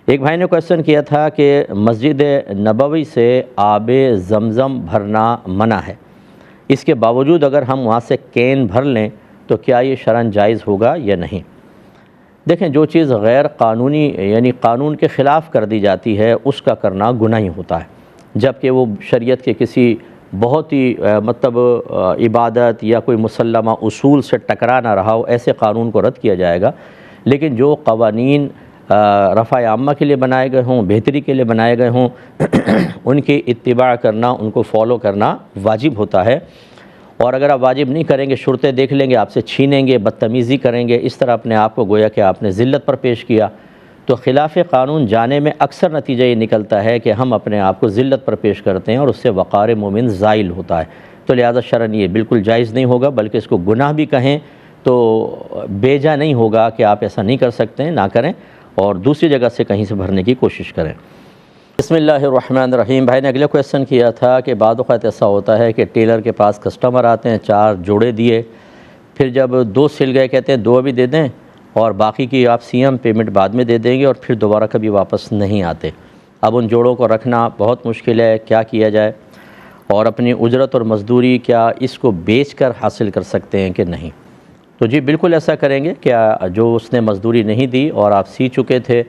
ایک بھائی نے کویشچن کیا تھا کہ مسجد نبوی سے آب زمزم بھرنا منع ہے، اس کے باوجود اگر ہم وہاں سے کین بھر لیں تو کیا یہ شرعاً جائز ہوگا یا نہیں؟ دیکھیں، جو چیز غیر قانونی یعنی قانون کے خلاف کر دی جاتی ہے اس کا کرنا گناہ ہی ہوتا ہے، جبکہ وہ شریعت کے کسی بہت ہی عبادت یا کوئی مسلمہ اصول سے ٹکرا نہ رہا ہو، ایسے قانون کو رد کیا جائے گا۔ لیکن جو قوانین رفع عامہ کے لیے بنائے گئے ہوں، بہتری کے لیے بنائے گئے ہوں، ان کی اتباع کرنا، ان کو فالو کرنا واجب ہوتا ہے۔ اور اگر آپ واجب نہیں کریں گے، شرطیں دیکھ لیں گے، آپ سے چھینیں گے، بدتمیزی کریں گے، اس طرح اپنے آپ کو گویا کہ آپ نے ذلت پر پیش کیا، تو خلاف قانون جانے میں اکثر نتیجہ یہ نکلتا ہے کہ ہم اپنے آپ کو ذلت پر پیش کرتے ہیں اور اس سے وقار مومن زائل ہوتا ہے۔ تو لہذا شرعاً یہ بالکل جائز نہیں ہوگا، بلکہ اس کو گناہ بھی کہیں تو بیجا نہیں ہوگا کہ آپ ایسا نہیں کر سکتے ہیں، نہ کریں اور دوسری جگہ سے کہیں سے بھرنے کی کوشش کریں۔ بسم اللہ الرحمن الرحیم۔ بھائی نے اگلا کویشچن کیا تھا کہ بعض اوقات ایسا ہوتا ہے کہ ٹیلر کے پاس کسٹمر آتے ہیں، 4 جوڑے دیے، پھر جب 2 سل گئے کہتے ہیں 2 ابھی دے دیں اور باقی کی آپ CM پیمنٹ بعد میں دے دیں گے، اور پھر دوبارہ کبھی واپس نہیں آتے۔ اب ان جوڑوں کو رکھنا بہت مشکل ہے، کیا کیا جائے؟ اور اپنی اجرت اور مزدوری کیا اس کو بیچ کر حاصل کر سکتے ہیں کہ نہیں؟ تو جی بالکل ایسا کریں گے کہ جو اس نے مزدوری نہیں دی اور آپ سی چکے تھے،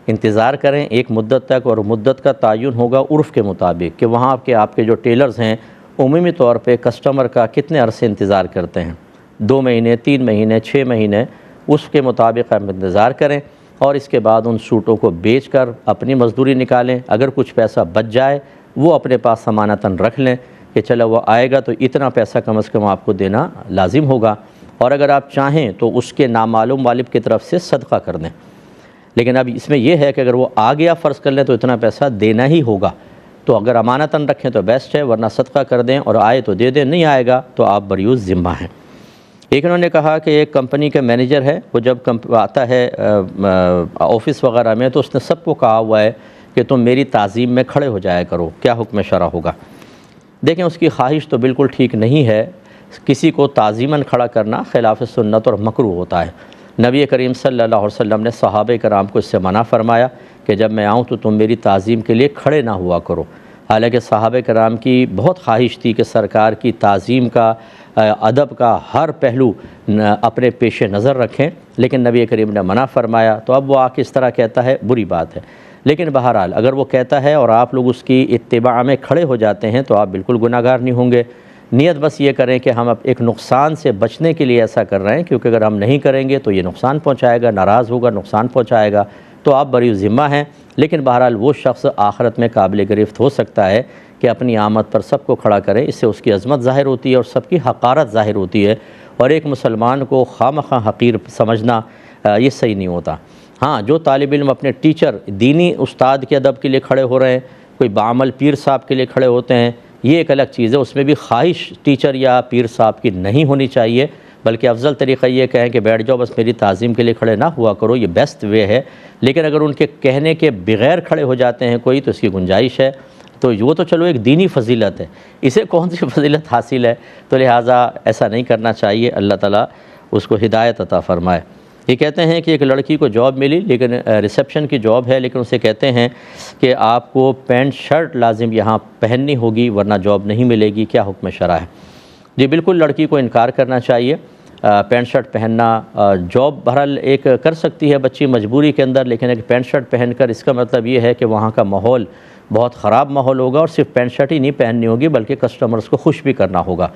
انتظار کریں ایک مدت تک، اور مدت کا تعین ہوگا عرف کے مطابق کہ وہاں آپ کے جو ٹیلرز ہیں عمومی طور پہ کسٹمر کا کتنے عرصے انتظار کرتے ہیں، 2 مہینے، 3 مہینے، 6 مہینے، اس کے مطابق آپ انتظار کریں اور اس کے بعد ان سوٹوں کو بیچ کر اپنی مزدوری نکالیں۔ اگر کچھ پیسہ بچ جائے وہ اپنے پاس ضمانتاً رکھ لیں کہ چلو وہ آئے گا تو اتنا پیسہ کم از کم آپ کو دینا لازم ہوگا، اور اگر آپ چاہیں تو اس کے نامعلوم والد کی طرف سے صدقہ کر دیں۔ لیکن اب اس میں یہ ہے کہ اگر وہ آ گیا فرض کر لیں تو اتنا پیسہ دینا ہی ہوگا، تو اگر امانتاً رکھیں تو بیسٹ ہے، ورنہ صدقہ کر دیں اور آئے تو دے دیں، نہیں آئے گا تو آپ بریء الذمہ ہیں۔ ایک انہوں نے کہا کہ ایک کمپنی کا مینیجر ہے، وہ جب آتا ہے آفس وغیرہ میں تو اس نے سب کو کہا ہوا ہے کہ تم میری تعظیم میں کھڑے ہو جایا کرو، کیا حکم شرع ہوگا؟ دیکھیں، اس کی خواہش تو بالکل ٹھیک نہیں ہے، کسی کو تعظیماً کھڑا کرنا خلاف سنت اور مکروہ ہوتا ہے۔ نبی کریم صلی اللہ علیہ وسلم نے صحابہ کرام کو اس سے منع فرمایا کہ جب میں آؤں تو تم میری تعظیم کے لیے کھڑے نہ ہوا کرو۔ حالانکہ صحابہ کرام کی بہت خواہش تھی کہ سرکار کی تعظیم کا، ادب کا ہر پہلو اپنے پیش نظر رکھیں، لیکن نبی کریم نے منع فرمایا، تو اب وہ آ کے اس طرح کہتا ہے، بری بات ہے۔ لیکن بہرحال اگر وہ کہتا ہے اور آپ لوگ اس کی اتباع میں کھڑے ہو جاتے ہیں تو آپ بالکل گناہ گار نہیں ہوں گے۔ نیت بس یہ کریں کہ ہم اب ایک نقصان سے بچنے کے لیے ایسا کر رہے ہیں، کیونکہ اگر ہم نہیں کریں گے تو یہ نقصان پہنچائے گا، ناراض ہوگا، نقصان پہنچائے گا، تو آپ بری ذمہ ہیں۔ لیکن بہرحال وہ شخص آخرت میں قابل گرفت ہو سکتا ہے کہ اپنی آمد پر سب کو کھڑا کرے، اس سے اس کی عظمت ظاہر ہوتی ہے اور سب کی حقارت ظاہر ہوتی ہے، اور ایک مسلمان کو خواہ حقیر سمجھنا یہ صحیح نہیں ہوتا۔ ہاں، جو طالب علم اپنے ٹیچر، دینی استاد کے ادب کے لیے کھڑے ہو رہے ہیں، کوئی بعمل پیر صاحب کے لیے کھڑے ہوتے ہیں، یہ ایک الگ چیز ہے، اس میں بھی خواہش ٹیچر یا پیر صاحب کی نہیں ہونی چاہیے، بلکہ افضل طریقہ یہ کہیں کہ بیٹھ جاؤ، بس میری تعظیم کے لیے کھڑے نہ ہوا کرو، یہ بیسٹ وے ہے۔ لیکن اگر ان کے کہنے کے بغیر کھڑے ہو جاتے ہیں کوئی تو اس کی گنجائش ہے، تو وہ تو چلو ایک دینی فضیلت ہے، اسے کون سی فضیلت حاصل ہے، تو لہٰذا ایسا نہیں کرنا چاہیے۔ اللہ تعالیٰ اس کو ہدایت عطا فرمائے۔ یہ کہتے ہیں کہ ایک لڑکی کو جاب ملی، لیکن ریسیپشن کی جاب ہے، لیکن اسے کہتے ہیں کہ آپ کو پینٹ شرٹ لازم یہاں پہننی ہوگی ورنہ جاب نہیں ملے گی، کیا حکم شرع ہے؟ جی بالکل لڑکی کو انکار کرنا چاہیے، پینٹ شرٹ پہننا، جاب بہرحال ایک کر سکتی ہے بچی مجبوری کے اندر، لیکن ایک پینٹ شرٹ پہن کر اس کا مطلب یہ ہے کہ وہاں کا ماحول بہت خراب ماحول ہوگا، اور صرف پینٹ شرٹ ہی نہیں پہننی ہوگی بلکہ کسٹمرز کو خوش بھی کرنا ہوگا۔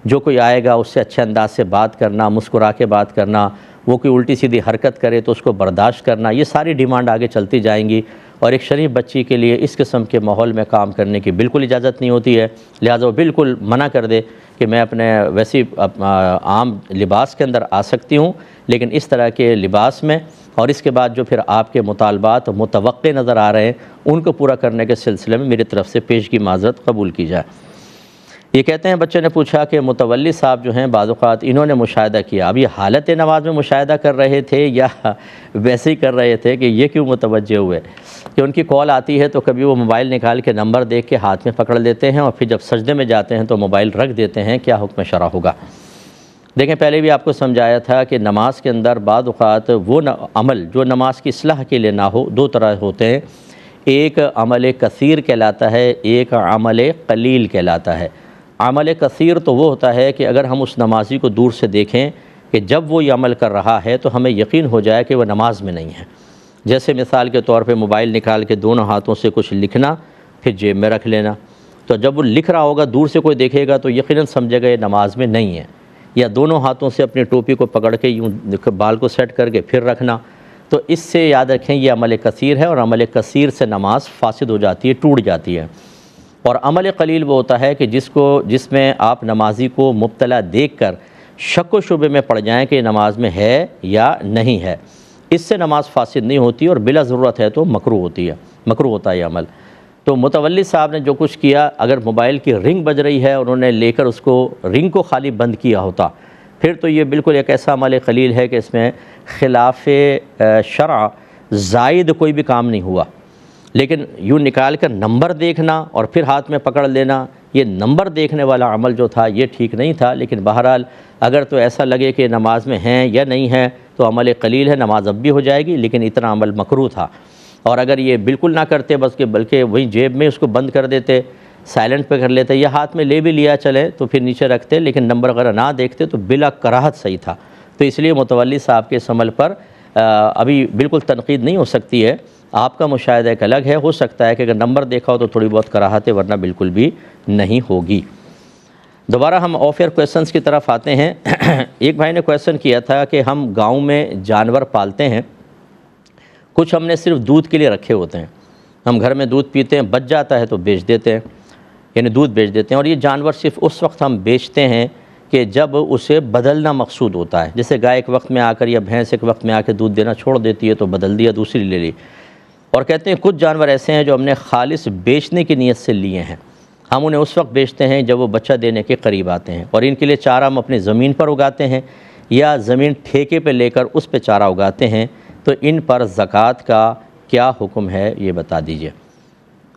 جو کوئی آئے گا اس سے اچھے انداز سے بات کرنا، مسکرا کے بات کرنا، وہ کوئی الٹی سیدھی حرکت کرے تو اس کو برداشت کرنا، یہ ساری ڈیمانڈ آگے چلتی جائیں گی، اور ایک شریف بچی کے لیے اس قسم کے ماحول میں کام کرنے کی بالکل اجازت نہیں ہوتی ہے۔ لہٰذا وہ بالکل منع کر دے کہ میں اپنے ویسی عام لباس کے اندر آ سکتی ہوں، لیکن اس طرح کے لباس میں، اور اس کے بعد جو پھر آپ کے مطالبات متوقع نظر آ رہے ہیں ان کو پورا کرنے کے سلسلے میں میری طرف سے پیشگی معذرت قبول کی جائے۔ یہ کہتے ہیں بچے نے پوچھا کہ متولی صاحب جو ہیں بعض اوقات انہوں نے مشاہدہ کیا، اب یہ حالت نماز میں مشاہدہ کر رہے تھے یا ویسے ہی کر رہے تھے کہ یہ کیوں متوجہ ہوئے کہ ان کی کال آتی ہے تو کبھی وہ موبائل نکال کے نمبر دیکھ کے ہاتھ میں پکڑ لیتے ہیں، اور پھر جب سجدے میں جاتے ہیں تو موبائل رکھ دیتے ہیں، کیا حکم شرع ہوگا؟ دیکھیں پہلے بھی آپ کو سمجھایا تھا کہ نماز کے اندر بعض اوقات وہ عمل جو نماز کی اصلاح کے لیے نہ ہو، دو طرح ہوتے ہیں، ایک عمل کثیر کہلاتا ہے، ایک عمل قلیل کہلاتا ہے۔ عمل کثیر تو وہ ہوتا ہے کہ اگر ہم اس نمازی کو دور سے دیکھیں کہ جب وہ یہ عمل کر رہا ہے تو ہمیں یقین ہو جائے کہ وہ نماز میں نہیں ہے۔ جیسے مثال کے طور پہ موبائل نکال کے دونوں ہاتھوں سے کچھ لکھنا، پھر جیب میں رکھ لینا، تو جب وہ لکھ رہا ہوگا دور سے کوئی دیکھے گا تو یقیناً سمجھے گا یہ نماز میں نہیں ہے۔ یا دونوں ہاتھوں سے اپنی ٹوپی کو پکڑ کے یوں بال کو سیٹ کر کے پھر رکھنا، تو اس سے یاد رکھیں یہ عمل کثیر ہے، اور عمل کثیر سے نماز فاسد ہو جاتی ہے، ٹوٹ جاتی ہے۔ اور عمل قلیل وہ ہوتا ہے کہ جس میں آپ نمازی کو مبتلا دیکھ کر شک و شبے میں پڑ جائیں کہ نماز میں ہے یا نہیں ہے، اس سے نماز فاسد نہیں ہوتی، اور بلا ضرورت ہے تو مکروہ ہوتی ہے، مکروہ ہوتا ہے یہ عمل۔ تو متولی صاحب نے جو کچھ کیا، اگر موبائل کی رنگ بج رہی ہے انہوں نے لے کر اس کو رنگ کو خالی بند کیا ہوتا، پھر تو یہ بالکل ایک ایسا عمل قلیل ہے کہ اس میں خلاف شرع زائد کوئی بھی کام نہیں ہوا۔ لیکن یوں نکال کر نمبر دیکھنا اور پھر ہاتھ میں پکڑ لینا، یہ نمبر دیکھنے والا عمل جو تھا یہ ٹھیک نہیں تھا۔ لیکن بہرحال اگر تو ایسا لگے کہ نماز میں ہیں یا نہیں ہیں تو عمل قلیل ہے، نماز اب بھی ہو جائے گی، لیکن اتنا عمل مکروہ تھا۔ اور اگر یہ بالکل نہ کرتے بلکہ وہیں جیب میں اس کو بند کر دیتے، سائلنٹ پہ کر لیتے، یا ہاتھ میں لے بھی لیا چلے تو پھر نیچے رکھتے، لیکن نمبر وغیرہ نہ دیکھتے تو بلا کراہت صحیح تھا۔ تو اس لیے متولی صاحب کے اس عمل پر ابھی بالکل تنقید نہیں ہو سکتی ہے، آپ کا مشاہدہ ایک الگ ہے، ہو سکتا ہے کہ اگر نمبر دیکھا ہو تو تھوڑی بہت کراہت ہے، ورنہ بالکل بھی نہیں ہوگی۔ دوبارہ ہم آف ایئر کویسچنس کی طرف آتے ہیں۔ ایک بھائی نے کویسچن کیا تھا کہ ہم گاؤں میں جانور پالتے ہیں، کچھ ہم نے صرف دودھ کے لیے رکھے ہوتے ہیں، ہم گھر میں دودھ پیتے ہیں، بچ جاتا ہے تو بیچ دیتے ہیں، یعنی دودھ بیچ دیتے ہیں، اور یہ جانور صرف اس وقت ہم بیچتے ہیں کہ جب اسے بدلنا مقصود ہوتا ہے، جیسے گائے ایک وقت میں آ کر یا بھینس ایک وقت میں آ کے دودھ دینا چھوڑ دیتی ہے تو بدل دیا، دوسری لے لی۔ اور کہتے ہیں کچھ جانور ایسے ہیں جو ہم نے خالص بیچنے کی نیت سے لیے ہیں، ہم انہیں اس وقت بیچتے ہیں جب وہ بچہ دینے کے قریب آتے ہیں، اور ان کے لیے چارہ ہم اپنی زمین پر اگاتے ہیں یا زمین ٹھیکے پہ لے کر اس پہ چارہ اگاتے ہیں، تو ان پر زکوٰۃ کا کیا حکم ہے یہ بتا دیجئے۔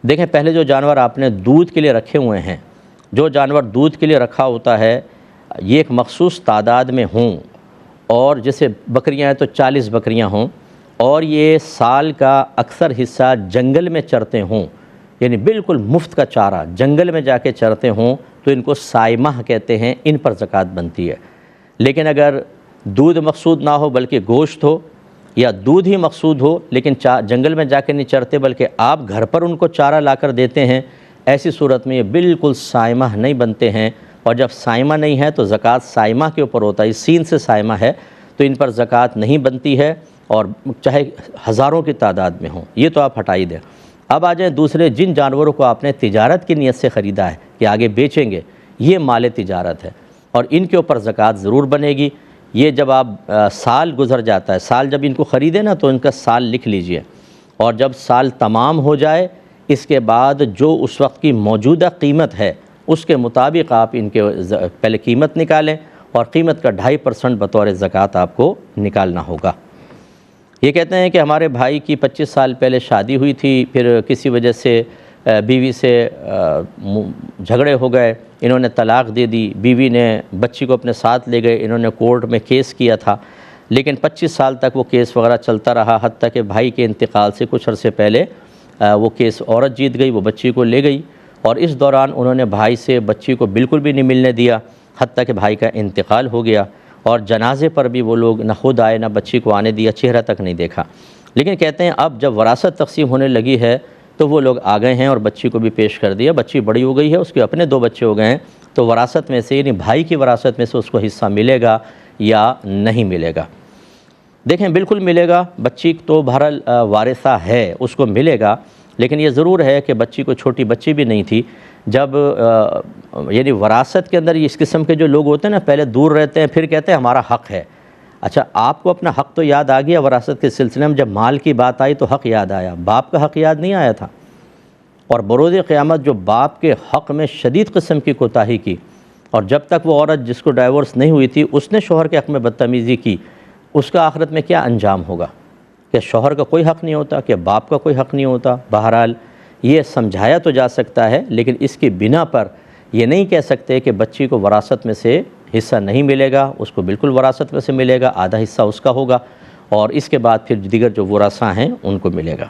دیکھیں پہلے جو جانور آپ نے دودھ کے لیے رکھے ہوئے ہیں، جو جانور دودھ کے لیے رکھا ہوتا ہے یہ ایک مخصوص تعداد میں ہوں، اور جیسے بکریاں ہیں تو 40 بکریاں ہوں، اور یہ سال کا اکثر حصہ جنگل میں چرتے ہوں، یعنی بالکل مفت کا چارہ جنگل میں جا کے چرتے ہوں، تو ان کو سائمہ کہتے ہیں، ان پر زکوٰۃ بنتی ہے۔ لیکن اگر دودھ مقصود نہ ہو بلکہ گوشت ہو، یا دودھ ہی مقصود ہو لیکن جنگل میں جا کے نہیں چرتے بلکہ آپ گھر پر ان کو چارہ لا کر دیتے ہیں، ایسی صورت میں یہ بالکل سائمہ نہیں بنتے ہیں، اور جب سائمہ نہیں ہے تو زکوٰۃ سائمہ کے اوپر ہوتا ہے، سین سے سائمہ ہے تو ان پر زکوٰۃ نہیں بنتی ہے، اور چاہے ہزاروں کی تعداد میں ہوں، یہ تو آپ ہٹائی دیں۔ اب آ جائیں دوسرے، جن جانوروں کو آپ نے تجارت کی نیت سے خریدا ہے کہ آگے بیچیں گے، یہ مال تجارت ہے، اور ان کے اوپر زکوٰۃ ضرور بنے گی۔ یہ جب آپ سال گزر جاتا ہے، سال جب ان کو خریدیں نا تو ان کا سال لکھ لیجئے، اور جب سال تمام ہو جائے اس کے بعد جو اس وقت کی موجودہ قیمت ہے اس کے مطابق آپ ان کے پہلے قیمت نکالیں، اور قیمت کا 2.5% بطور زکوٰۃ آپ کو نکالنا ہوگا۔ یہ کہتے ہیں کہ ہمارے بھائی کی 25 سال پہلے شادی ہوئی تھی، پھر کسی وجہ سے بیوی سے جھگڑے ہو گئے، انہوں نے طلاق دے دی، بیوی نے بچی کو اپنے ساتھ لے گئے، انہوں نے کورٹ میں کیس کیا تھا، لیکن 25 سال تک وہ کیس وغیرہ چلتا رہا، حتیٰ کہ بھائی کے انتقال سے کچھ عرصے پہلے وہ کیس عورت جیت گئی، وہ بچی کو لے گئی، اور اس دوران انہوں نے بھائی سے بچی کو بالکل بھی نہیں ملنے دیا، حتیٰ کہ بھائی کا انتقال ہو گیا، اور جنازے پر بھی وہ لوگ نہ خود آئے نہ بچی کو آنے دیا، چہرہ تک نہیں دیکھا۔ لیکن کہتے ہیں اب جب وراثت تقسیم ہونے لگی ہے تو وہ لوگ آ گئے ہیں اور بچی کو بھی پیش کر دیا، بچی بڑی ہو گئی ہے، اس کے اپنے 2 بچے ہو گئے ہیں، تو وراثت میں سے یعنی بھائی کی وراثت میں سے اس کو حصہ ملے گا یا نہیں ملے گا؟ دیکھیں بالکل ملے گا، بچی تو بہرحال وارثہ ہے، اس کو ملے گا، لیکن یہ ضرور ہے کہ بچی کو چھوٹی بچی بھی نہیں تھی جب یعنی وراثت کے اندر اس قسم کے جو لوگ ہوتے ہیں نا، پہلے دور رہتے ہیں پھر کہتے ہیں ہمارا حق ہے۔ اچھا آپ کو اپنا حق تو یاد آ گیا وراثت کے سلسلے میں، جب مال کی بات آئی تو حق یاد آیا، باپ کا حق یاد نہیں آیا تھا؟ اور بروز قیامت جو باپ کے حق میں شدید قسم کی کوتاہی کی، اور جب تک وہ عورت جس کو ڈائیورس نہیں ہوئی تھی اس نے شوہر کے حق میں بدتمیزی کی، اس کا آخرت میں کیا انجام ہوگا؟ کہ شوہر کا کوئی حق نہیں ہوتا، کہ باپ کا کوئی حق نہیں ہوتا؟ بہرحال یہ سمجھایا تو جا سکتا ہے، لیکن اس کی بنا پر یہ نہیں کہہ سکتے کہ بچی کو وراثت میں سے حصہ نہیں ملے گا اس کو بالکل وراثت میں سے ملے گا، آدھا حصہ اس کا ہوگا، اور اس کے بعد پھر دیگر جو ورثاء ہیں ان کو ملے گا۔